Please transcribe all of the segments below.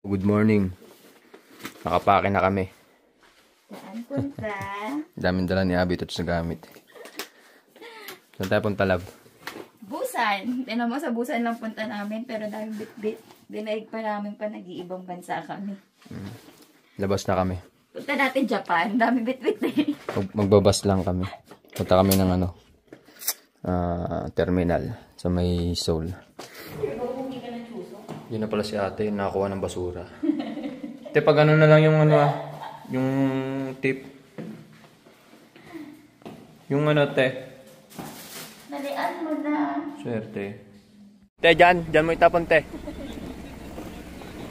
Good morning. Nakapake na kami. Saan punta? Daming dala ni Abby ito sa gamit. Saan tayo punta, love? Busan. Tinan mo, sa Busan lang punta namin, pero daming bit-bit. Dinaig pa namin pa, nag-iibang bansa kami. Labas na kami. Punta natin Japan. Dami bit-bit eh. Magbabas lang kami. Punta kami ng terminal sa may Seoul. Yun na pala si ate, nakakuha ng basura. Te, pag ano na lang yung yung tip. Yung te. Nalian mo na. Swerte. Te, dyan mo itapon, te.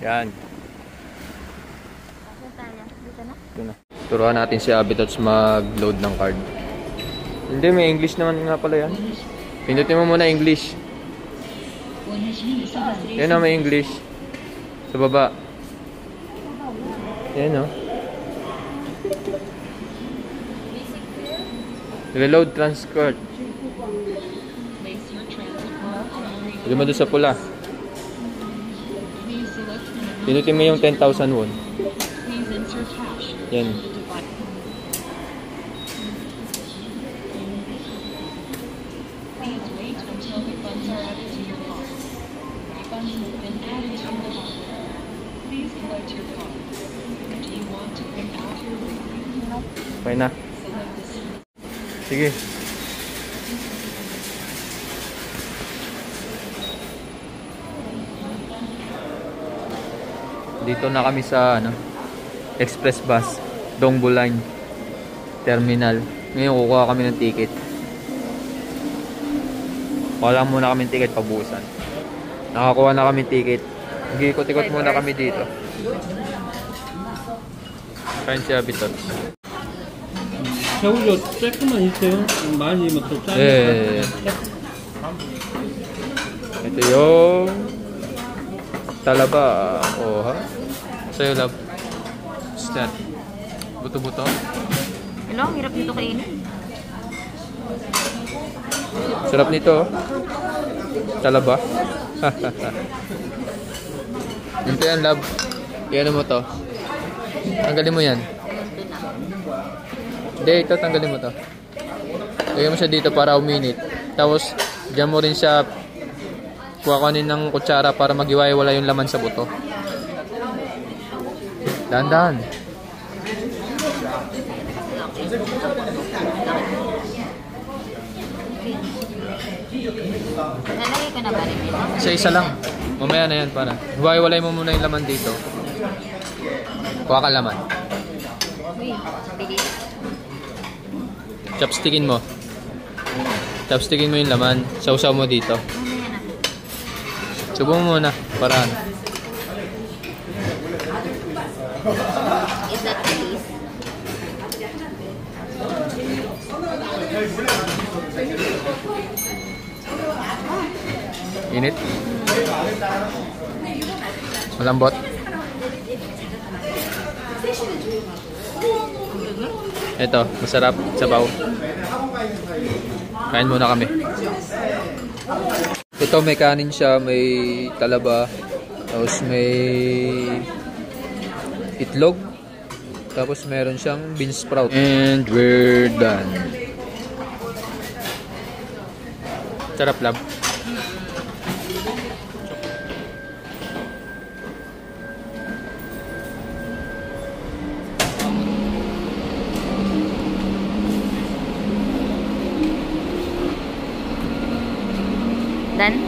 Yan. Saan tayo? Dito na? Dito na. Turuan natin si Abby Tots mag-load ng card. Hindi, may English naman nga pala yan. Pindutin mo muna English. Yan o, may English. Sa baba. Yan o. Reload transfer. Pwede mo doon sa pula. Pindutin mo yung 10,000 won. Yan. Okay na. Sige. Dito na kami sa express bus, Dongbu Line Terminal. Ngayon kukuha kami ng ticket. Wala muna kami ticket pa Busan. Nakakuha na kami ticket. Nag-ikot-ikot muna kami dito. Kain si Abby Tots. 새우젓 조금만 있어요. 많이 막 또 짜게. 네. Ito yung talaba. Oh, ha? Sa'yo, love. What's that? Buto-buto? Hello, ang hirap nito kainin. Sarap nito. Talaba. Ito yan, love. Iyan mo to. Tanggalin mo yan. Hindi, ito tanggalin mo to. Lagyan mo siya dito para uminit. Tapos, dyan mo rin siya kuhakunin ng kutsara para mag-iwaiwala yung laman sa buto. Dahan-dahan. Nalagay ka na ba rin ito? Isa-isa lang. Mamaya na yan para. Iwaiwalay mo muna yung laman dito. Kuha ka laman. Uy, bilis. Chopstickin mo. Chopstickin mo yung laman. Sausaw mo dito. Mamaya na. Subo mo muna. Para ano. Is that bilis? Init. Malambot. Ito, masarap. Sabaw. Kain muna kami. Ito may kanin siya, may talaba, tapos may itlog, tapos meron siyang bean sprout. And we're done. Sarap, love. Dan?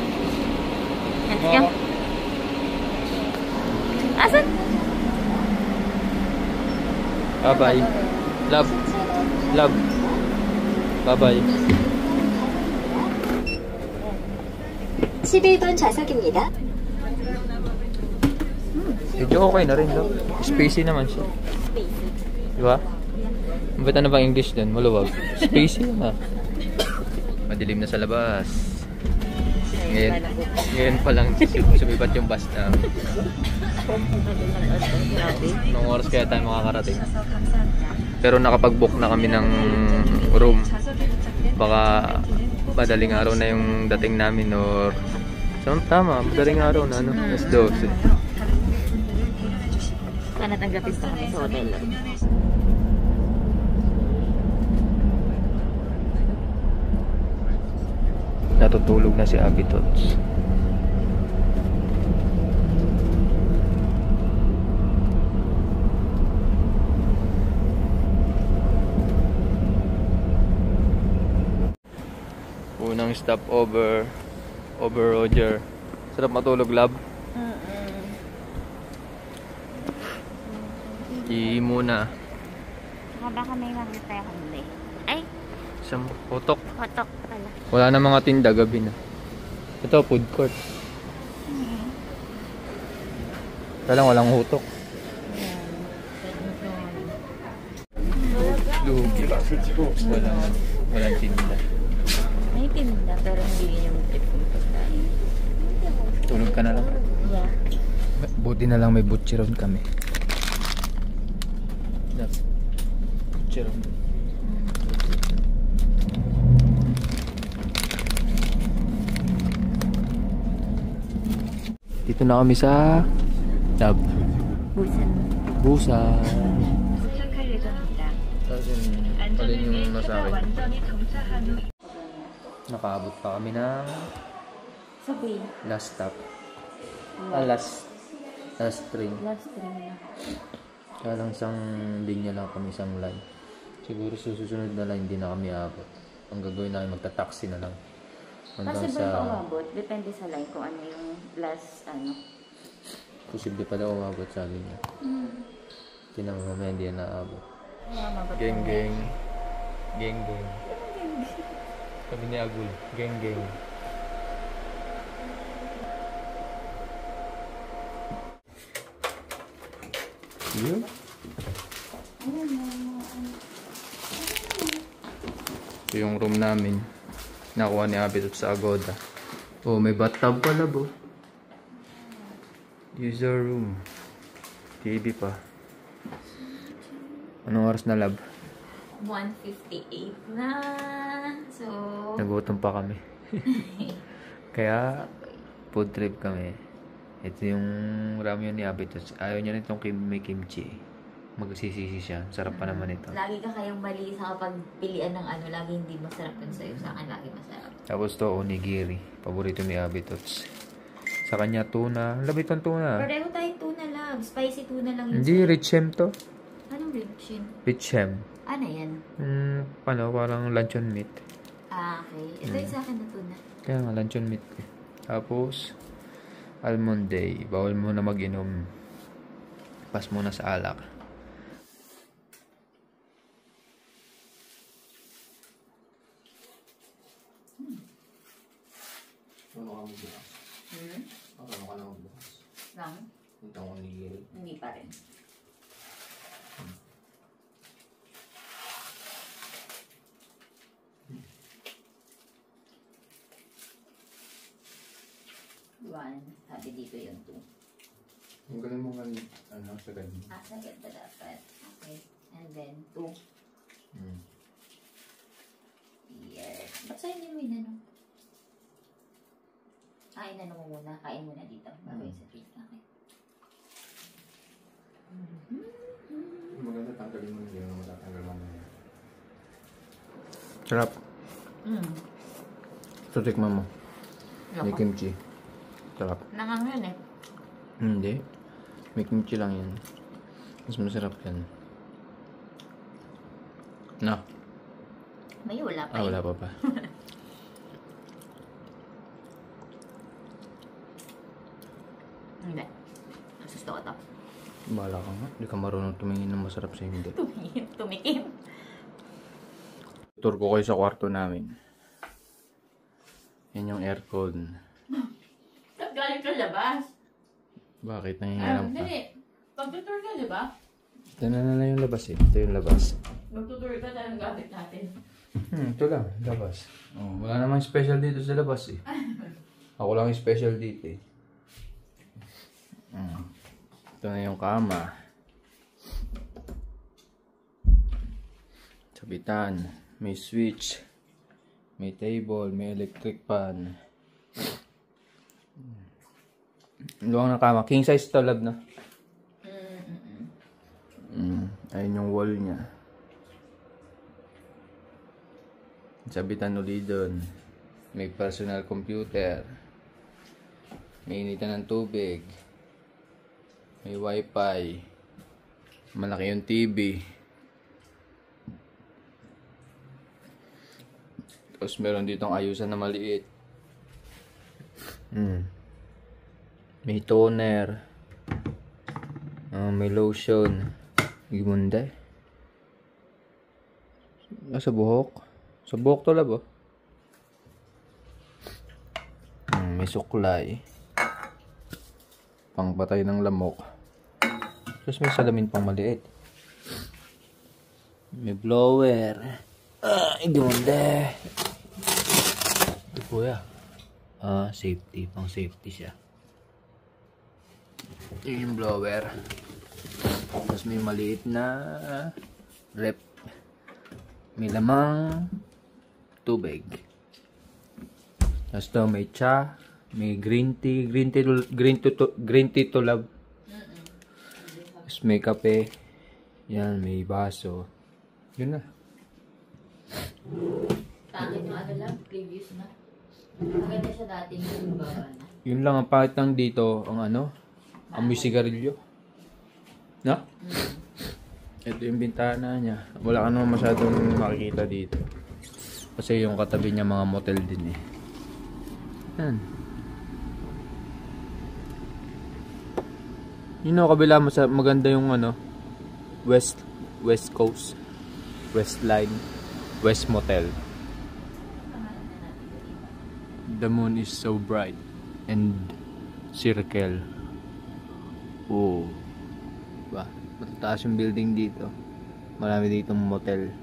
Yan. Asan? Bye-bye. Love. Love. Bye-bye. 11번 좌석입니다. Medyo okay na rin, love. Spacey naman siya. Diba? Mabata na bang English din? Maluwag. Spacey na. Madilim na sa labas. Ngayon pa lang sumipat yung bus na. Anong oras kaya tayo makakarating? Pero nakapag-book na kami ng room. Baka madaling araw na yung dating namin or tama, madaling araw na, no? Alas 12. baka natanggapin pa kami sa hotel. Natutulog na si Abby Tots. Unang stop over Roger. Sarap matulog, lab. Muna. Baka may makita tayo kundi. Ay! Isang hotok. Hotok pala. Wala na mga tinda gabi na. Ito, food court. Kaya walang hutok. Lugi. Walang tinda. May tinda pero hindi yun yung trip kong pagkain. Tulog ka na lang. Yeah. Buti na lang may butcheron kami. Butcheron. Dito na kami sa Lab. Busan. Tapos yung sa akin. Nakaabot pa kami ng Sabi. last stop. Last train. Last train na. Kaya lang isang linya lang kami, isang line. Siguro susunod na line hindi na kami aabot. Ang gagawin namin, magta-taxi na lang. Hanggang Possible pa umabot. Depende sa line kung ano yung last Posible pa daw umabot, sabi niya. Tinang mamaya hindi na naabot. Geng. Sabi ni Agul, geng. Yun. Ito yung room namin. Nakuha ni Abby sa Agoda. Oh, may bathtub pala, bo. User room. TV pa. Anong oras na, lab? 1:58 na. So, Nagutom pa kami. Kaya, food trip kami. Ito yung ramyun ni Abby. Ayaw niya nitong may kimchi. Magsisisi siya. Sarap pa naman ito. lagi ka kayong mali sa kapag pilian ng lagi hindi masarap yun sa'yo. Sa akin, lagi masarap. Tapos to, onigiri. Paborito ni Abby Tots. Sa kanya, tuna. Labit ang tuna. Pareho tayo tuna lang. Spicy tuna lang yun. Hindi, richem to. Anong ribchin? Richem. Ano yan? Parang luncheon meat. Okay. Ito yung sa akin na tuna. Kaya nga, luncheon meat. Tapos, almond day. Bawal mo na mag-inom. Pas muna sa alak. Ano ka magbukas? Ano ka na magbukas? Lang? Ito ang onigiri. Hindi pa rin. One. Sabi dito yung two. Ang galing mo nga, sagad mo. Sagad ba dapat? Okay. And then two. Here. Ba't sa'yo nyo inano? Inano mo muna. Kain muna dito. Bago yung sa treat. Okay. Maganda tanggalin mo hindi mo matatanggal mo na. Sarap. Ito tikman mo. May kimchi. Sarap. Nangangan eh. Hindi. May kimchi lang yan. Mas masarap yan. Na. May wala pa Wala pa pa. Hindi. Gusto ko to. Bahala ka nga. Hindi ka marunong tumingin ng masarap sa hindi. Tumikim. Tour ko kayo sa kwarto namin. Yan yung aircon. Saan galing ka labas? Bakit? Nangingiram ka? Dali. Pag-tour ka, di ba? Ito na yung labas eh. Ito yung labas. Mag-tour ka na ang gamit natin. Ito lang. Labas. Oh, wala namang special dito sa labas eh. Ako lang yung special dito eh. Ito na yung kama. Sabitan. May switch. May table. May electric pan. Luwang na kama. King size to, lab na. Ayun yung wall niya. Sabitan ulit doon. May personal computer. May initan ng tubig. May wifi. Malaki yung TV. Tapos meron ditong ayusan na maliit. May toner. May lotion. Gimunda eh. Sa buhok. Sa buhok to labo. May suklay. Pangpatay ng lamok. Tapos may salamin pang maliit. May blower. Gimunda. Ito po ya. Safety. Pang safety siya. Yun yung blower. Tapos may maliit na rep. May lamang tubig. Tapos daw may cha, may green tea to love. Tapos may kape. Yan, may baso. Yun na. Takit yung ano lang, previous na. Maganda siya dati yung baba na. Yun lang ang pangit lang dito, ang ano, amoy sigarilyo. No? Ito yung bintana niya. Wala ka naman masyadong makikita dito. Kasi yung katabi niya mga motel din eh. Yan. Yun o, kabila maganda yung ano, West Coast, West Line, West Motel. The moon is so bright and circle. Oh. Diba? Matataas yung building dito. Marami ditong motel.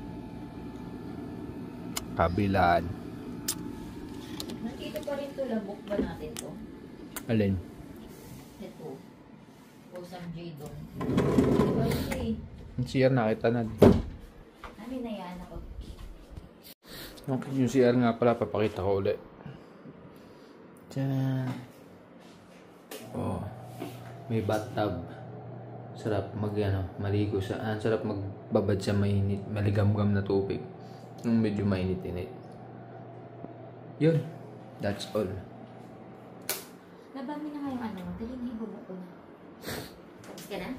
Kabilaan. Nandito pa rin to, labok ba natin to? Alin? Ito. O San J doon. Diba ito eh? Yung CR nakita na. Ano na yan ako? Okay, yung CR nga pala, papakita ko ulit. Tiyan. Oh. May bathtub. Sarap maligo sa, sarap magbabad sa mainit, maligamgam na tubig. Nung medyo mainit-init. Yun. That's all. Nabami na nga yung ano, daling hibo mo ko na. Tapos ka na?